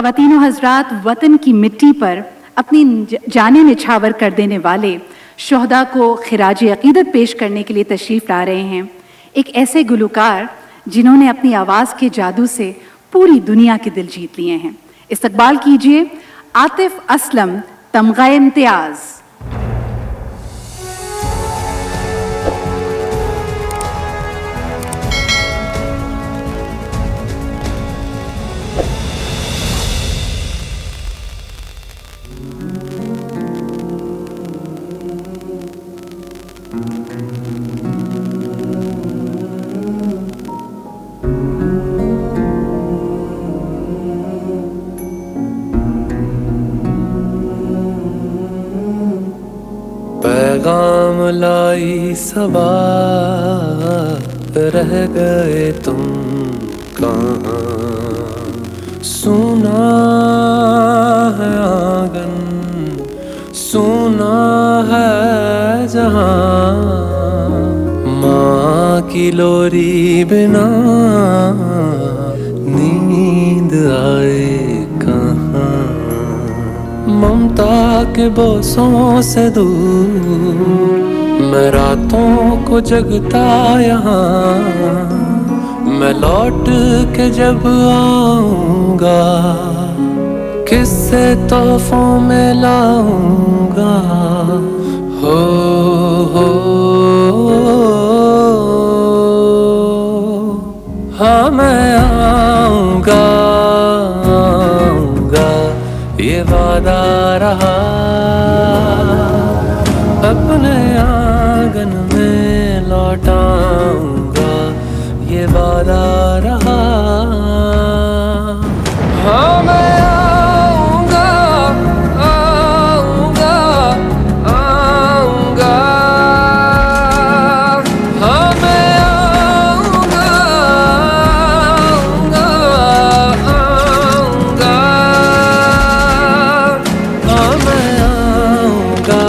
ख़वातीन व हज़रात, वतन की मिट्टी पर अपनी जाने निछावर कर देने वाले शोहदा को खिराज अक़ीदत पेश करने के लिए तशरीफ़ ला रहे हैं एक ऐसे गुलकार जिन्होंने अपनी आवाज़ के जादू से पूरी दुनिया के दिल जीत लिए हैं। इस्तकबाल कीजिए आतिफ असलम तमग़ा इम्तियाज़। पैगाम लाई सबा, रह गए तुम कहाँ। सुना है आंगन, सुना है जहाँ, माँ की लोरी बिना नींद आए कहाँ। ममता के बोसों से दूर मैं रातों को जगता यहाँ। मैं लौट के जब आऊंगा किससे तोहफों में लाऊंगा। हो हाँ मैं आऊंगा, ये वादा रहा। अपने आंगन में लौट आऊंगा, ये वादा रहा। हाँ मैं आऊंगा, आऊंगा, आऊंगा। हाँ मैं आऊंगा, आऊंगा, आऊंगा। हाँ मैं आऊंगा,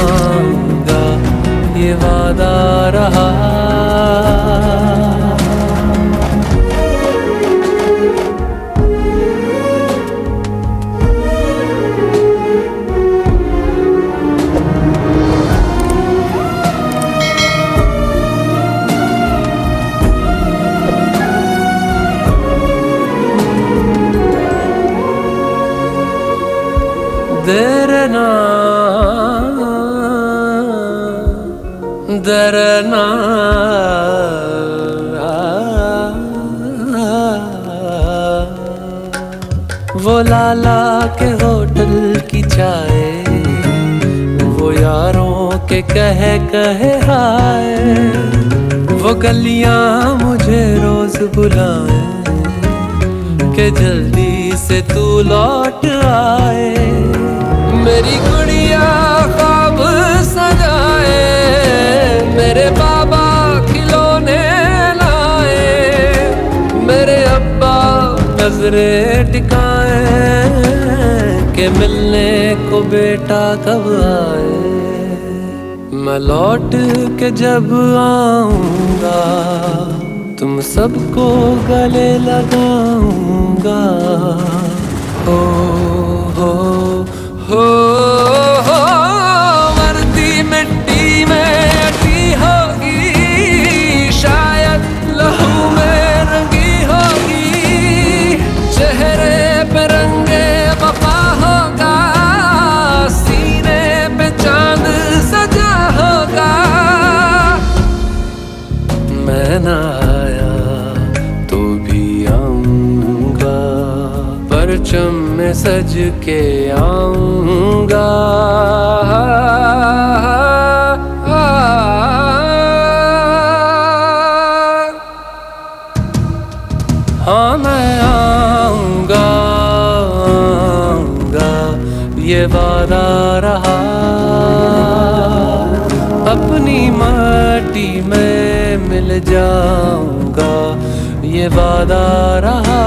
आऊंगा, ये वादा रहा। डरना डरना वो लाला के होटल की चाय, वो यारों के कहे हाय। वो गलियां मुझे रोज बुलाए कि जल्दी से तू लौट आए। मेरी गुड़िया ख्वाब सजाए, मेरे बाबा खिलौने लाए, मेरे अब्बा नजरे टिकाए कि मिलने को बेटा कब आए। मैं लौट के जब आऊंगा तुम सबको गले लगाऊंगा। हो हो हो हो मरती मिट्टी में अटी होगी, शायद लहू में रंगी होगी। चेहरे पे रंगे वफा होगा, सीने पे चांद सजा होगा। मैं ना आया तो भी आऊंगा, परचम में सज के आऊंगा। हाँ मैं आऊंगा, आऊंगा, ये वादा रहा। अपनी माटी में मिल जाऊंगा, ये वादा रहा।